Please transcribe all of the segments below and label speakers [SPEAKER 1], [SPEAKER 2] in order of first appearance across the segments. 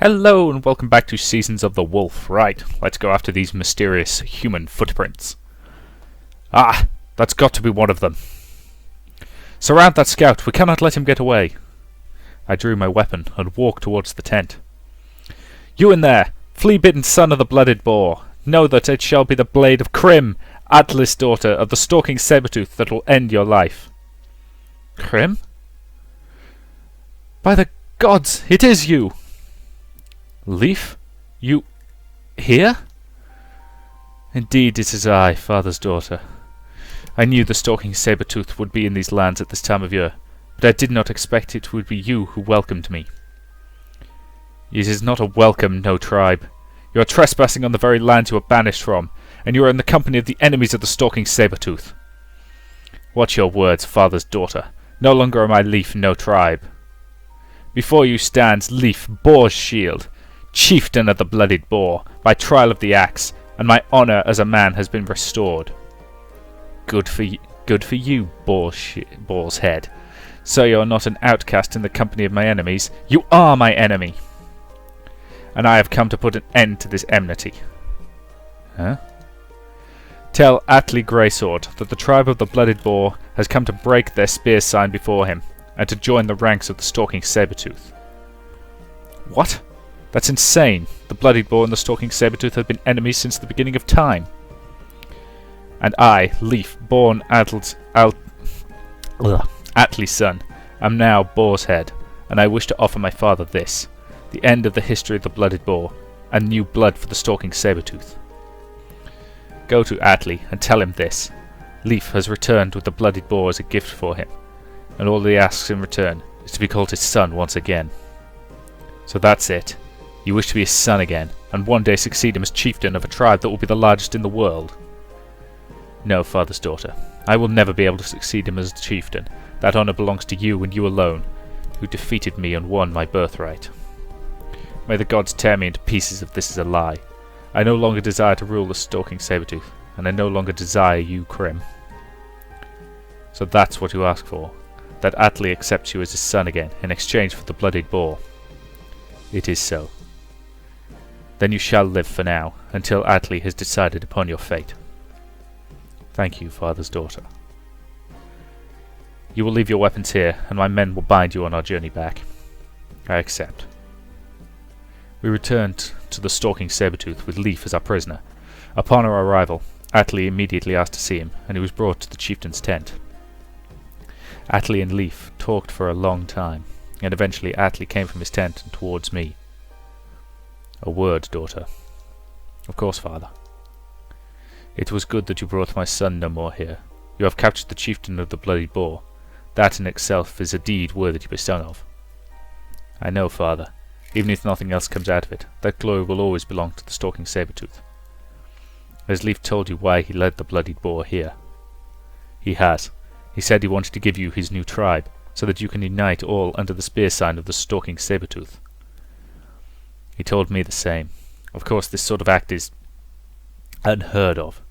[SPEAKER 1] Hello and welcome back to Seasons of the Wolf. Right, let's go after these mysterious human footprints. Ah, that's got to be one of them. Surround that scout, we cannot let him get away. I drew my weapon and walked towards the tent. You in there, flea-bitten son of the blooded boar, know that it shall be the blade of Krimm, Atlas daughter of the stalking saber-tooth, that will end your life. Krimm? By the gods, it is you! Leaf? You... here? Indeed it is I, father's daughter. I knew the stalking saber-tooth would be in these lands at this time of year, but I did not expect it would be you who welcomed me. It is not a welcome, no tribe. You are trespassing on the very land you were banished from, and you are in the company of the enemies of the stalking saber-tooth. Watch your words, father's daughter. No longer am I Leaf, no tribe. Before you stands Leaf, Boar's shield, chieftain of the blooded boar, by trial of the axe, and my honour as a man has been restored. Good for you, Boar's head. So you are not an outcast in the company of my enemies. You are my enemy! And I have come to put an end to this enmity. Huh? Tell Atli Greysword that the tribe of the blooded boar has come to break their spear sign before him, and to join the ranks of the stalking saber-tooth. What? That's insane. The blooded boar and the stalking saber-tooth have been enemies since the beginning of time. And I, Leaf, born Atli's son, am now Boar's head, and I wish to offer my father this, the end of the history of the blooded boar, and new blood for the stalking saber-tooth. Go to Atli and tell him this. Leaf has returned with the blooded boar as a gift for him, and all he asks in return is to be called his son once again. So that's it. You wish to be his son again, and one day succeed him as chieftain of a tribe that will be the largest in the world. No, father's daughter, I will never be able to succeed him as chieftain. That honour belongs to you and you alone, who defeated me and won my birthright. May the gods tear me into pieces if this is a lie. I no longer desire to rule the stalking saber-tooth, and I no longer desire you, Krimm. So that's what you ask for, that Atli accepts you as his son again in exchange for the blooded boar. It is so. Then you shall live for now, until Atli has decided upon your fate. Thank you, father's daughter. You will leave your weapons here, and my men will bind you on our journey back. I accept. We returned to the stalking saber-tooth with Leaf as our prisoner. Upon our arrival, Atli immediately asked to see him, and he was brought to the chieftain's tent. Atli and Leaf talked for a long time, and eventually Atli came from his tent and towards me. A word, daughter. Of course, father. It was good that you brought my son no more here. You have captured the chieftain of the blooded boar. That in itself is a deed worthy to be sung of. I know, father. Even if nothing else comes out of it, that glory will always belong to the stalking saber-tooth. Has Leaf told you why he led the blooded boar here? He has. He said he wanted to give you his new tribe, so that you can unite all under the spear sign of the stalking saber-tooth. He told me the same. Of course, this sort of act is unheard of.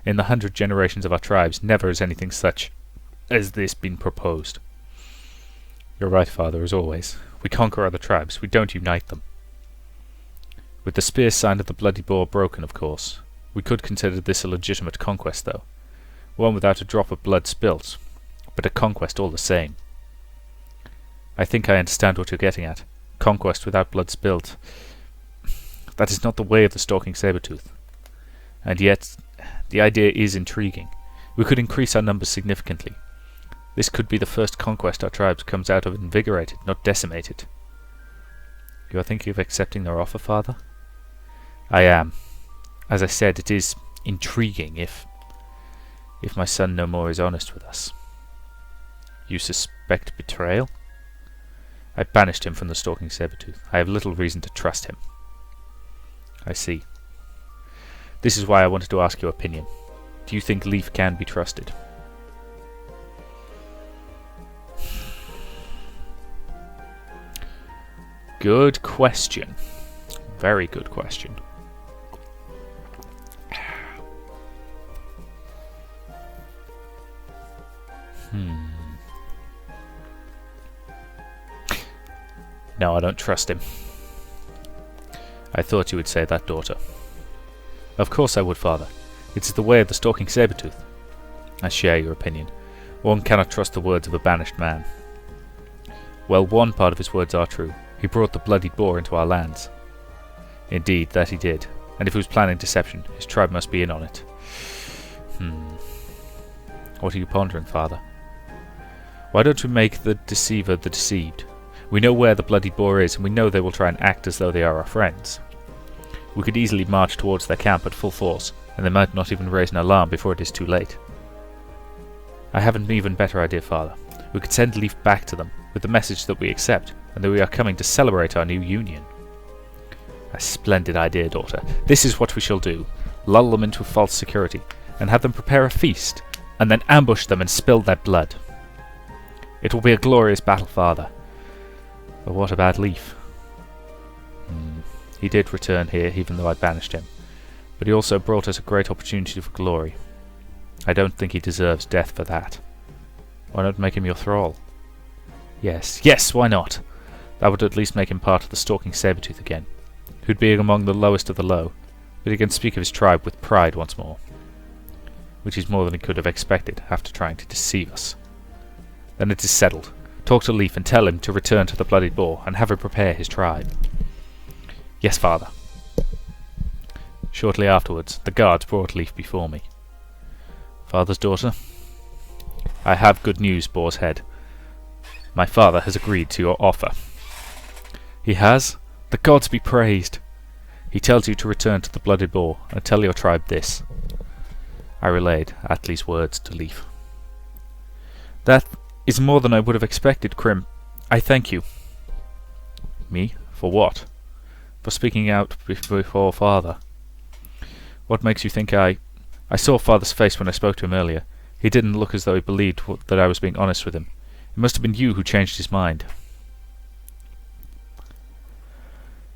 [SPEAKER 1] In the 100 generations of our tribes, never has anything such as this been proposed. You're right, father, as always. We conquer other tribes, we don't unite them. With the spear sign of the bloody boar broken, of course. We could consider this a legitimate conquest, though. One without a drop of blood spilt, but a conquest all the same. I think I understand what you're getting at. Conquest without blood spilt. That is not the way of the stalking saber-tooth. And yet, the idea is intriguing. We could increase our numbers significantly. This could be the first conquest our tribes comes out of invigorated, not decimated. You are thinking of accepting their offer, father? I am. As I said, it is intriguing if my son no more is honest with us. You suspect betrayal? I banished him from the stalking saber-tooth. I have little reason to trust him. I see. This is why I wanted to ask your opinion. Do you think Leaf can be trusted? Good question. Very good question. No, I don't trust him. I thought you would say that, daughter. Of course I would, father. It is the way of the stalking saber-tooth. I share your opinion. One cannot trust the words of a banished man. Well, one part of his words are true. He brought the bloodied boar into our lands. Indeed, that he did. And if he was planning deception, his tribe must be in on it. What are you pondering, father? Why don't we make the deceiver the deceived? We know where the bloodied boar is, and we know they will try and act as though they are our friends. We could easily march towards their camp at full force, and they might not even raise an alarm before it is too late. I have an even better idea, father. We could send Leaf back to them, with the message that we accept, and that we are coming to celebrate our new union. A splendid idea, daughter. This is what we shall do. Lull them into false security, and have them prepare a feast, and then ambush them and spill their blood. It will be a glorious battle, father. But what about Leaf? He did return here, even though I banished him. But he also brought us a great opportunity for glory. I don't think he deserves death for that. Why not make him your thrall? Yes, why not? That would at least make him part of the stalking saber-tooth again. Who'd be among the lowest of the low, but he can speak of his tribe with pride once more. Which is more than he could have expected after trying to deceive us. Then it is settled. Talk to Leaf and tell him to return to the bloodied boar and have him prepare his tribe. Yes, father. Shortly afterwards, the guards brought Leaf before me. Father's daughter, I have good news, Boar's Head. My father has agreed to your offer. He has? The gods be praised! He tells you to return to the blooded boar and tell your tribe this. I relayed Atli's words to Leaf. That is more than I would have expected, Krimm. I thank you. Me? For what? For speaking out before father. What makes you think I saw father's face when I spoke to him earlier. He didn't look as though he believed that I was being honest with him. It must have been you who changed his mind.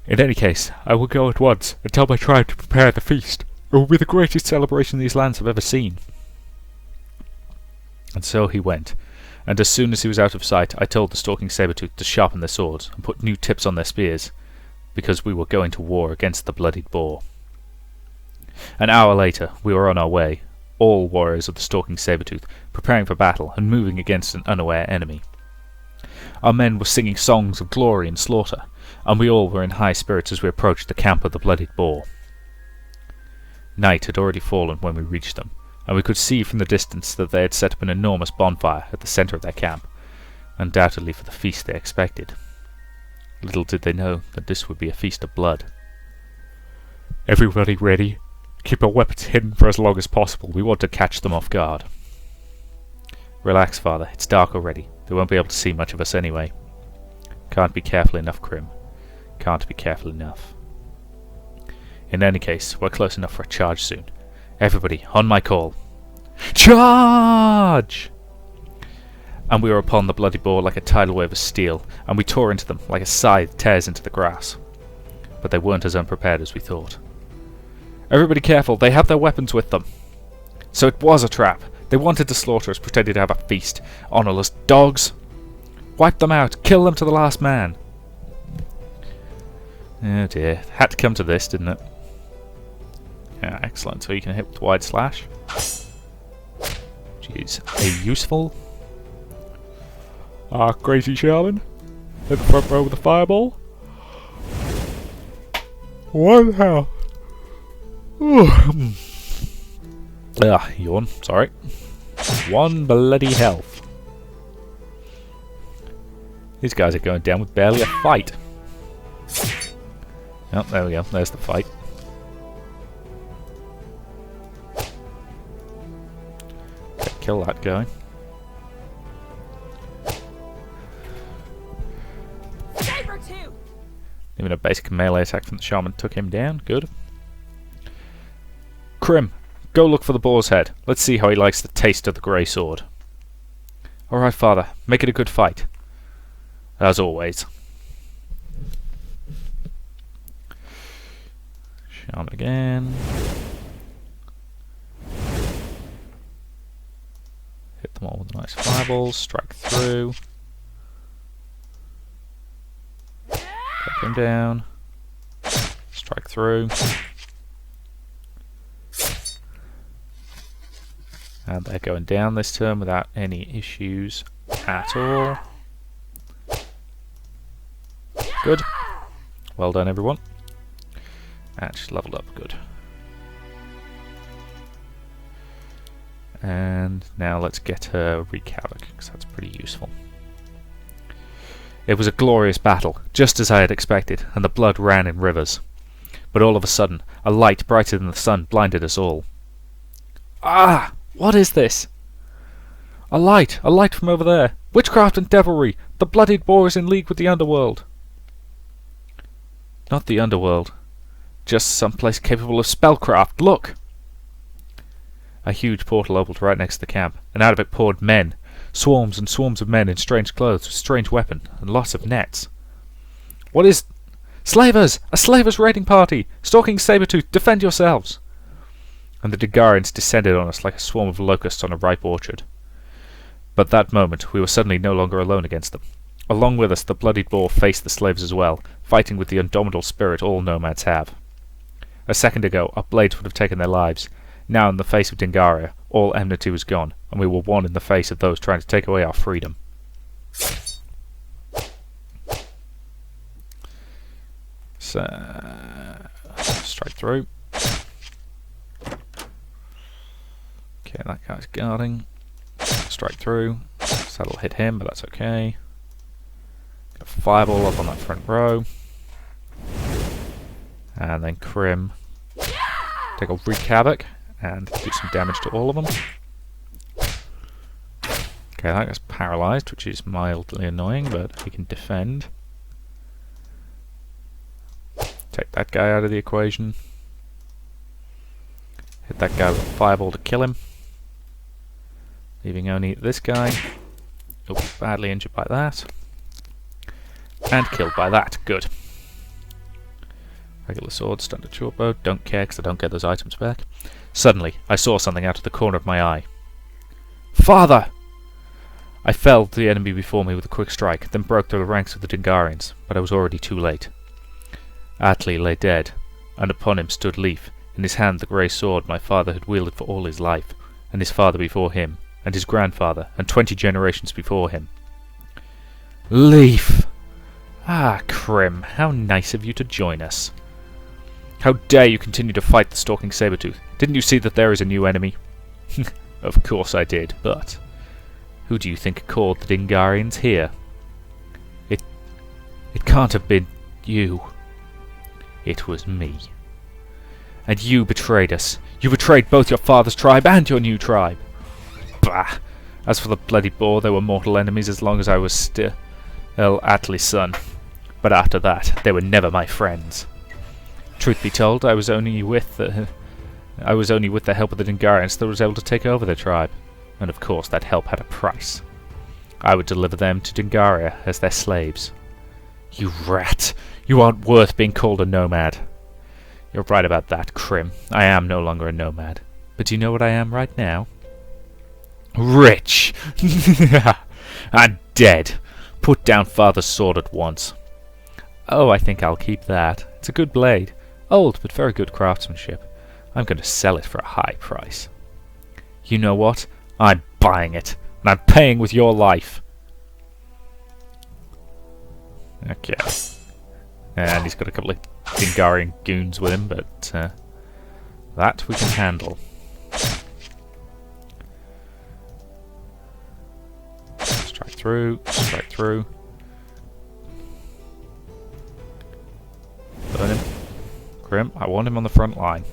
[SPEAKER 1] In any case, I will go at once and tell my tribe to prepare the feast. It will be the greatest celebration these lands have ever seen. And so he went, and as soon as he was out of sight, I told the stalking saber-tooth to sharpen their swords and put new tips on their spears, because we were going to war against the bloodied boar. An hour later, we were on our way, all warriors of the stalking saber-tooth, preparing for battle and moving against an unaware enemy. Our men were singing songs of glory and slaughter, and we all were in high spirits as we approached the camp of the bloodied boar. Night had already fallen when we reached them, and we could see from the distance that they had set up an enormous bonfire at the centre of their camp, undoubtedly for the feast they expected. Little did they know that this would be a feast of blood. Everybody ready? Keep our weapons hidden for as long as possible. We want to catch them off guard. Relax, father. It's dark already. They won't be able to see much of us anyway. Can't be careful enough, Krimm. Can't be careful enough. In any case, we're close enough for a charge soon. Everybody, on my call. Charge! And we were upon the bloody boar like a tidal wave of steel, and we tore into them like a scythe tears into the grass. But they weren't as unprepared as we thought. Everybody careful, they have their weapons with them. So it was a trap. They wanted to slaughter us, pretending to have a feast. Honourless dogs! Wipe them out, kill them to the last man. Oh dear, had to come to this, didn't it? Yeah, excellent, so you can hit with wide slash. Which is a useful. Crazy Shaman. Hit the front row with a fireball. One health. Yawn, sorry. One bloody health. These guys are going down with barely a fight. Oh, there we go, there's the fight. Okay, kill that guy. Even a basic melee attack from the shaman took him down. Good. Krimm, go look for the boar's head. Let's see how he likes the taste of the grey sword. Alright, father. Make it a good fight. As always. Shaman again. Hit them all with nice fireballs. Strike through. Take him down. Strike through. And they're going down this turn without any issues at all. Good. Well done, everyone. And she's leveled up. Good. And now let's get her wreak havoc, because that's pretty useful. It was a glorious battle, just as I had expected, and the blood ran in rivers. But all of a sudden, a light brighter than the sun blinded us all. Ah! What is this? A light from over there. Witchcraft and devilry. The bloodied boar is in league with the underworld. Not the underworld. Just someplace capable of spellcraft. Look! A huge portal opened right next to the camp, and out of it poured men. Swarms and swarms of men in strange clothes with strange weapons, and lots of nets. What is... Slavers! A slavers' raiding party! Stalking Sabretooth, defend yourselves! And the Dangarians descended on us like a swarm of locusts on a ripe orchard. But that moment we were suddenly no longer alone against them. Along with us the bloodied boar faced the slaves as well, fighting with the indomitable spirit all nomads have. A second ago our blades would have taken their lives. Now in the face of Dangaria, all enmity was gone, and we were one in the face of those trying to take away our freedom. So, straight through. Okay, that guy's guarding. Straight through. So that'll hit him, but that's okay. Get a fireball up on that front row. And then Krimm. Take a wreak havoc and do some damage to all of them. Okay, that guy's paralysed, which is mildly annoying, but he can defend. Take that guy out of the equation. Hit that guy with a fireball to kill him. Leaving only this guy. Oh, badly injured by that. And killed by that. Good. Regular sword, standard short bow. Don't care because I don't get those items back. Suddenly, I saw something out of the corner of my eye. Father! I felled the enemy before me with a quick strike, then broke through the ranks of the Dangarians, but I was already too late. Atli lay dead, and upon him stood Leif, in his hand the grey sword my father had wielded for all his life, and his father before him, and his grandfather, and 20 generations before him. Leif! Ah, Krimm, how nice of you to join us. How dare you continue to fight the stalking Sabretooth? Didn't you see that there is a new enemy? Of course I did, but... who do you think called the Dangarians here? It can't have been you. It was me. And you betrayed us. You betrayed both your father's tribe and your new tribe. Bah! As for the bloody boar, they were mortal enemies as long as I was still Atli's son. But after that, they were never my friends. Truth be told, I was only with the help of the Dangarians that I was able to take over their tribe. And of course that help had a price. I would deliver them to Dangaria as their slaves. You rat! You aren't worth being called a nomad. You're right about that, Krimm. I am no longer a nomad. But do you know what I am right now? Rich! I'm dead. Put down father's sword at once. Oh, I think I'll keep that. It's a good blade. Old, but very good craftsmanship. I'm going to sell it for a high price. You know what? I'm buying it, and I'm paying with your life. Okay. And he's got a couple of Dangarian goons with him, but that we can handle. Strike through, strike through. Burn him. Krimm, I want him on the front line.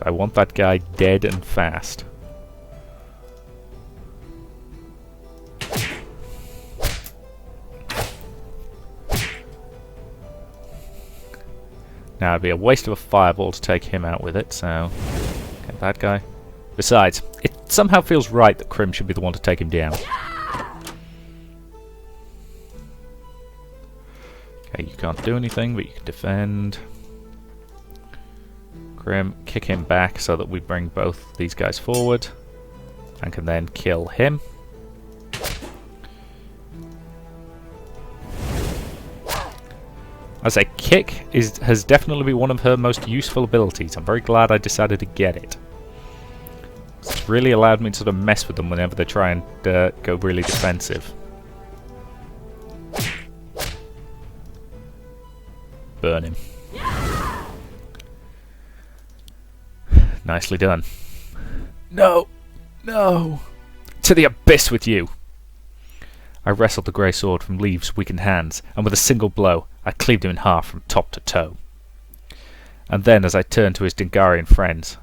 [SPEAKER 1] I want that guy dead and fast. Now it'd be a waste of a fireball to take him out with it, so get that guy. Besides, it somehow feels right that Krimm should be the one to take him down. Okay, you can't do anything, but you can defend. Krimm, kick him back so that we bring both these guys forward and can then kill him. As a kick has definitely been one of her most useful abilities. I'm very glad I decided to get it. It's really allowed me to sort of mess with them whenever they try and go really defensive. Burn him. Nicely done. No! No! To the abyss with you! I wrestled the grey sword from Leave's weakened hands, and with a single blow, I cleaved him in half from top to toe. And then, as I turned to his Dangarian friends,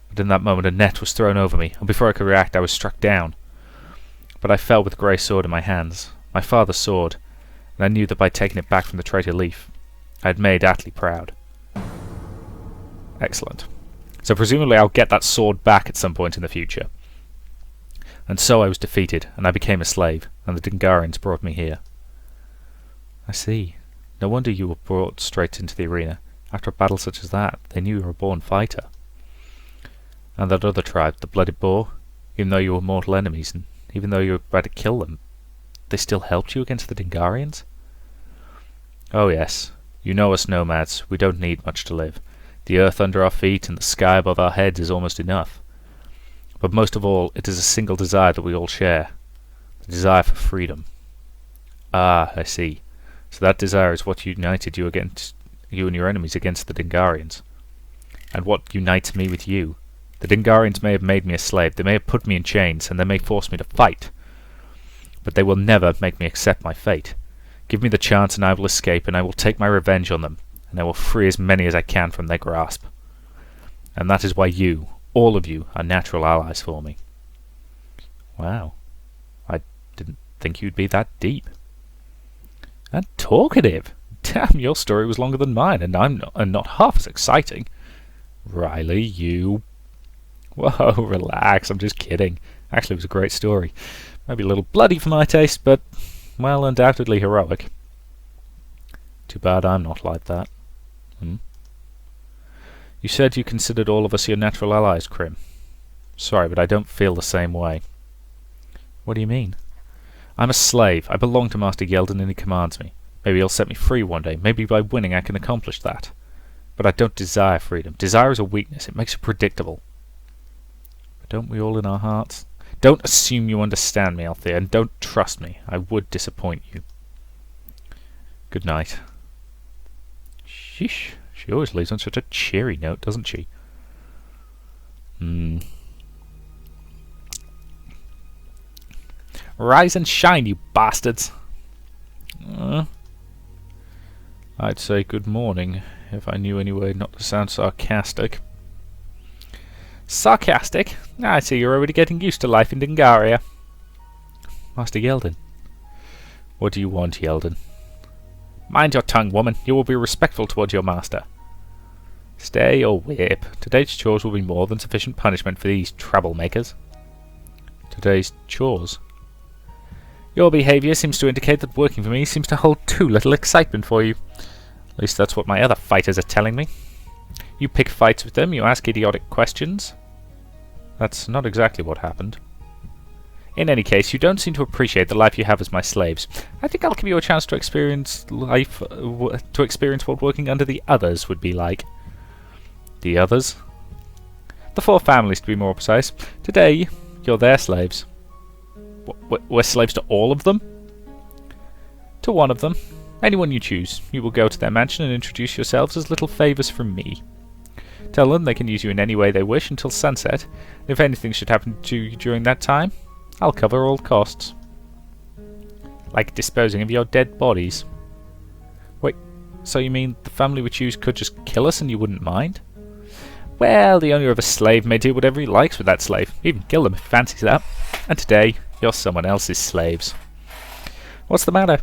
[SPEAKER 1] but in that moment a net was thrown over me, and before I could react I was struck down. But I fell with the grey sword in my hands, my father's sword, and I knew that by taking it back from the traitor Leaf, I had made Atli proud. Excellent. So presumably I'll get that sword back at some point in the future. And so I was defeated, and I became a slave, and the Dangarians brought me here. I see. No wonder you were brought straight into the arena. After a battle such as that, they knew you were a born fighter. And that other tribe, the Blooded Boar, even though you were mortal enemies, and even though you were about to kill them, they still helped you against the Dangarians? Oh yes. You know us nomads, we don't need much to live. The earth under our feet and the sky above our heads is almost enough. But most of all, it is a single desire that we all share. The desire for freedom. Ah, I see. So that desire is what united you and your enemies against the Dangarians. And what unites me with you. The Dangarians may have made me a slave, they may have put me in chains, and they may force me to fight. But they will never make me accept my fate. Give me the chance and I will escape, and I will take my revenge on them, and I will free as many as I can from their grasp. And that is why you, all of you, are natural allies for me. Wow. I didn't think you'd be that deep. And talkative! Damn, your story was longer than mine, and not half as exciting. Riley, you... Whoa, relax, I'm just kidding. Actually, it was a great story. Maybe a little bloody for my taste, but, well, undoubtedly heroic. Too bad I'm not like that. You said you considered all of us your natural allies, Krimm. Sorry, but I don't feel the same way. What do you mean? I'm a slave. I belong to Master Yelden and he commands me. Maybe he'll set me free one day. Maybe by winning I can accomplish that. But I don't desire freedom. Desire is a weakness. It makes it predictable. But don't we all in our hearts? Don't assume you understand me, Althea, and don't trust me. I would disappoint you. Good night. Sheesh. She always leaves on such a cheery note, doesn't she? Rise and shine, you bastards! I'd say good morning, if I knew any way not to sound sarcastic. Sarcastic? I see you're already getting used to life in Dangaria. Master Yelden. What do you want, Yelden? Mind your tongue, woman. You will be respectful towards your master. Stay or whip. Today's chores will be more than sufficient punishment for these troublemakers. Today's chores? Your behaviour seems to indicate that working for me seems to hold too little excitement for you. At least that's what my other fighters are telling me. You pick fights with them, you ask idiotic questions. That's not exactly what happened. In any case, you don't seem to appreciate the life you have as my slaves. I think I'll give you a chance to experience life, what working under the others would be like. The others? The 4 families, to be more precise. Today, you're their slaves. We're slaves to all of them? To one of them. Anyone you choose. You will go to their mansion and introduce yourselves as little favours from me. Tell them they can use you in any way they wish until sunset, and if anything should happen to you during that time, I'll cover all costs. Like disposing of your dead bodies. Wait, so you mean the family we choose could just kill us and you wouldn't mind? Well, the owner of a slave may do whatever he likes with that slave, even kill them if he fancies that. And today, you're someone else's slaves. What's the matter?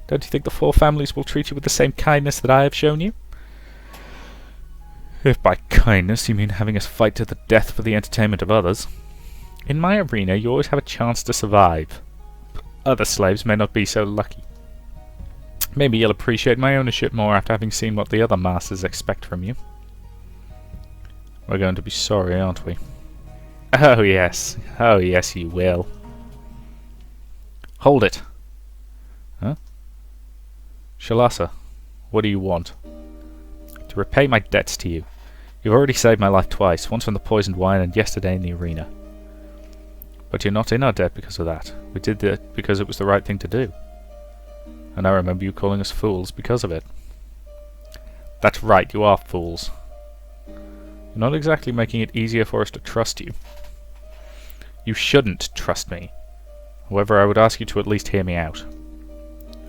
[SPEAKER 1] Don't you think the 4 families will treat you with the same kindness that I have shown you? If by kindness you mean having us fight to the death for the entertainment of others. In my arena, you always have a chance to survive. Other slaves may not be so lucky. Maybe you'll appreciate my ownership more after having seen what the other masters expect from you. We're going to be sorry, aren't we? Oh yes. Oh yes, you will. Hold it. Huh? Shalasa, What do you want? To repay my debts to you. You've already saved my life twice, once from the poisoned wine and yesterday in the arena. But you're not in our debt because of that. We did that because it was the right thing to do. And I remember you calling us fools because of it. That's right, you are fools. You're not exactly making it easier for us to trust you. You shouldn't trust me. However, I would ask you to at least hear me out.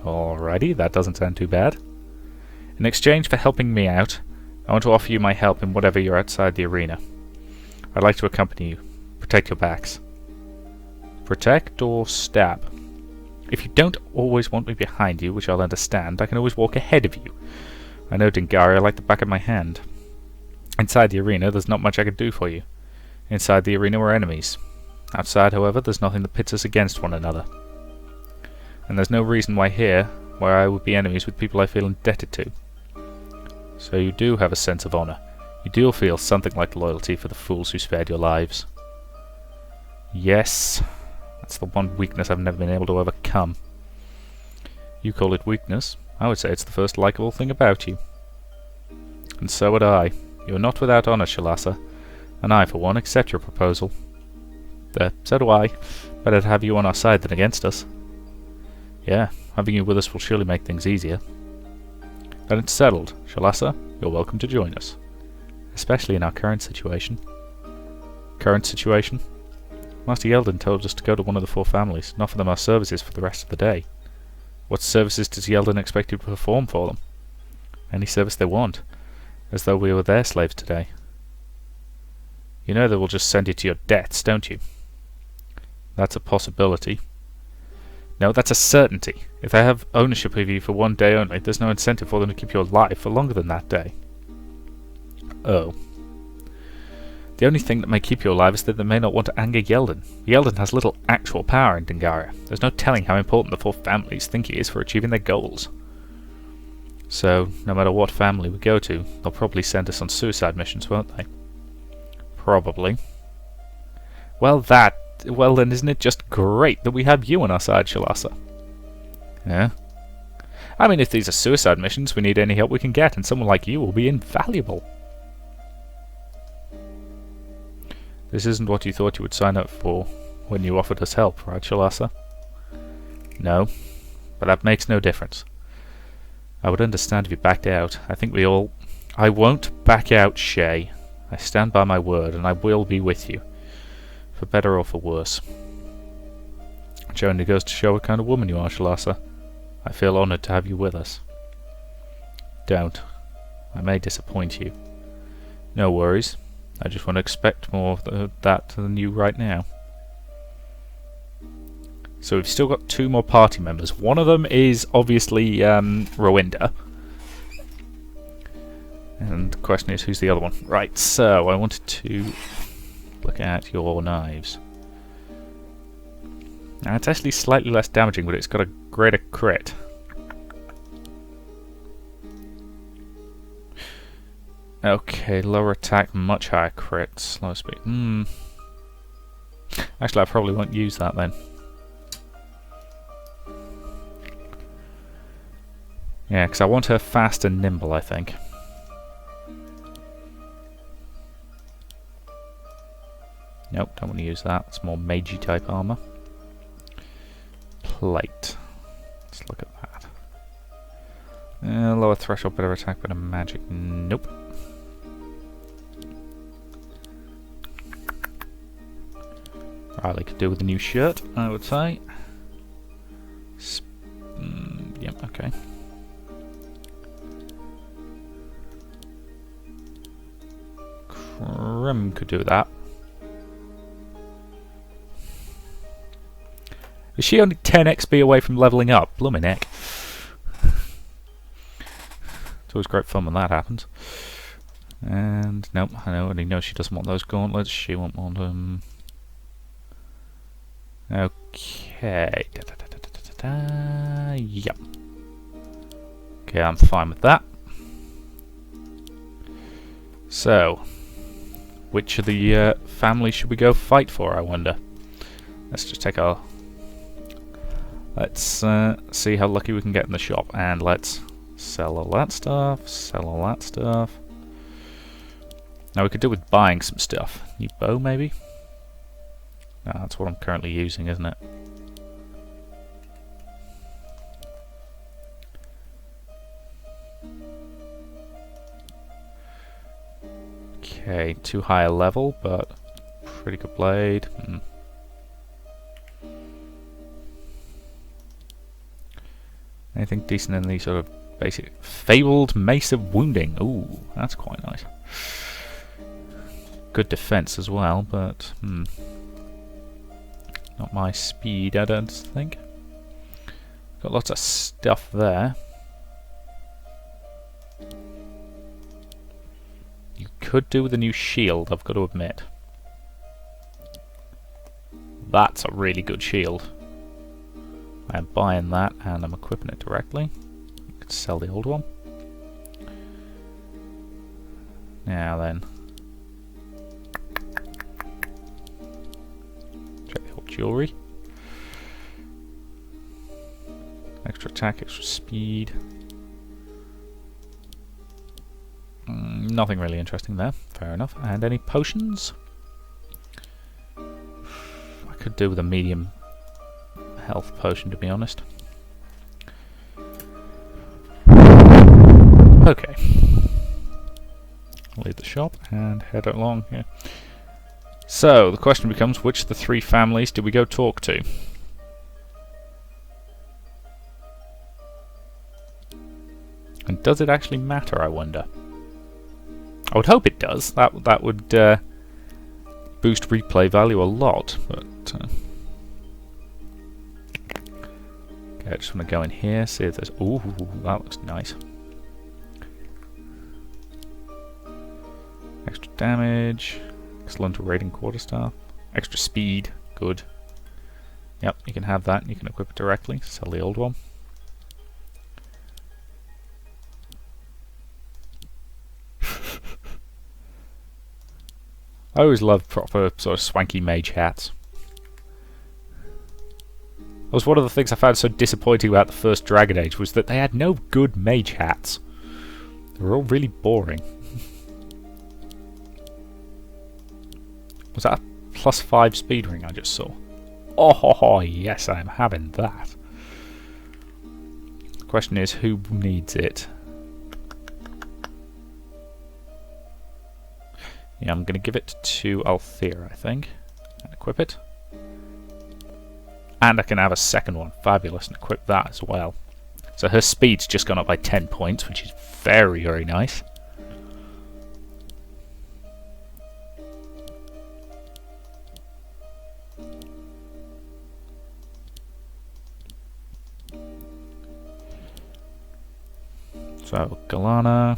[SPEAKER 1] Alrighty, that doesn't sound too bad. In exchange for helping me out, I want to offer you my help in whatever you're outside the arena. I'd like to accompany you. Protect your backs. Protect or stab? If you don't always want me behind you, which I'll understand, I can always walk ahead of you. I know Dangaria like the back of my hand. Inside the arena, there's not much I can do for you. Inside the arena, we're enemies. Outside, however, there's nothing that pits us against one another. And there's no reason why here, where I would be enemies with people I feel indebted to. So you do have a sense of honour. You do feel something like loyalty for the fools who spared your lives. Yes, that's the one weakness I've never been able to overcome. You call it weakness. I would say it's the first likeable thing about you. And so would I. You are not without honour, Shalasa, and I, for one, accept your proposal. There, so do I. Better to have you on our side than against us. Yeah, having you with us will surely make things easier. Then it's settled. Shalasa, you're welcome to join us. Especially in our current situation. Current situation? Master Yeldon told us to go to one of the 4 families and offer them our services for the rest of the day. What services does Yeldon expect you to perform for them? Any service they want, as though we were their slaves today. You know they will just send you to your deaths, don't you? That's a possibility. No, that's a certainty. If they have ownership of you for one day only, there's no incentive for them to keep you alive for longer than that day. Oh. The only thing that may keep you alive is that they may not want to anger Yeldon. Yeldon has little actual power in Dangaria. There's no telling how important the 4 families think he is for achieving their goals. So, no matter what family we go to, they'll probably send us on suicide missions, won't they? Probably. Well then isn't it just great that we have you on our side, Shalasa? Yeah? I mean, if these are suicide missions, we need any help we can get, and someone like you will be invaluable. This isn't what you thought you would sign up for when you offered us help, right, Shalasa? No, but that makes no difference. I would understand if you backed out. I won't back out, Shay. I stand by my word, and I will be with you. For better or for worse. Which only goes to show what kind of woman you are, Shalasa. I feel honoured to have you with us. Don't. I may disappoint you. No worries. I just want to expect more of that than you right now. So we've still got 2 more party members. One of them is obviously Rowinda. And the question is, who's the other one? Right, so I wanted to look at your knives. Now it's actually slightly less damaging, but it's got a greater crit. Okay, lower attack, much higher crit, slow speed. Actually, I probably won't use that then. Yeah, because I want her fast and nimble, I think. Nope, don't want to use that. It's more magey type armor. Plate. Let's look at that. Lower threshold, better attack, better magic. Nope. Riley could do with a new shirt, I would say. Yep, okay. Krimm could do that. Is she only 10 XP away from leveling up? Bloomin' heck. It's always great fun when that happens. And nope, I already know she doesn't want those gauntlets. She won't want them. Okay. Yep. Okay, I'm fine with that. So, which of the families should we go fight for, I wonder? Let's just take our... Let's see how lucky we can get in the shop, and let's Sell all that stuff, sell all that stuff. Now we could do with buying some stuff. New bow, maybe? No, that's what I'm currently using, isn't it? Okay, too high a level, but pretty good blade. Anything decent in these sort of basic... Fabled Mace of Wounding. Ooh, that's quite nice. Good defense as well, but... not my speed, I don't think. Got lots of stuff there. You could do with a new shield, I've got to admit. That's a really good shield. I am buying that and I'm equipping it directly. You could sell the old one. Now then. Check the old jewellery. Extra attack, extra speed. Nothing really interesting there, fair enough. And any potions? I could do with a medium health potion, to be honest. Okay. I'll leave the shop and head along here. So, the question becomes, which of the three families do we go talk to? And does it actually matter, I wonder? I would hope it does. That would boost replay value a lot, but... Okay, I just want to go in here, see if there's... Ooh, that looks nice. Extra damage. Excellent raiding quarterstaff. Extra speed. Good. Yep, you can have that. You can equip it directly. Sell the old one. I always loved proper sort of swanky mage hats. That was one of the things I found so disappointing about the first Dragon Age, was that they had no good mage hats. They were all really boring. Was that a +5 speed ring I just saw? Oh, yes, I'm having that. The question is, who needs it? Yeah, I'm going to give it to Althea, I think. And equip it. And I can have a second one. Fabulous. And equip that as well. So her speed's just gone up by 10 points, which is very, very nice. So, Galana,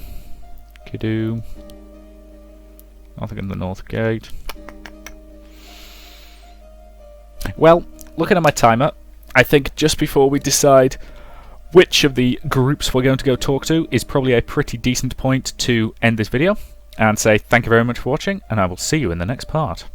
[SPEAKER 1] Kidoo, nothing in the North Gate. Well, looking at my timer, I think just before we decide which of the groups we're going to go talk to is probably a pretty decent point to end this video and say thank you very much for watching, and I will see you in the next part.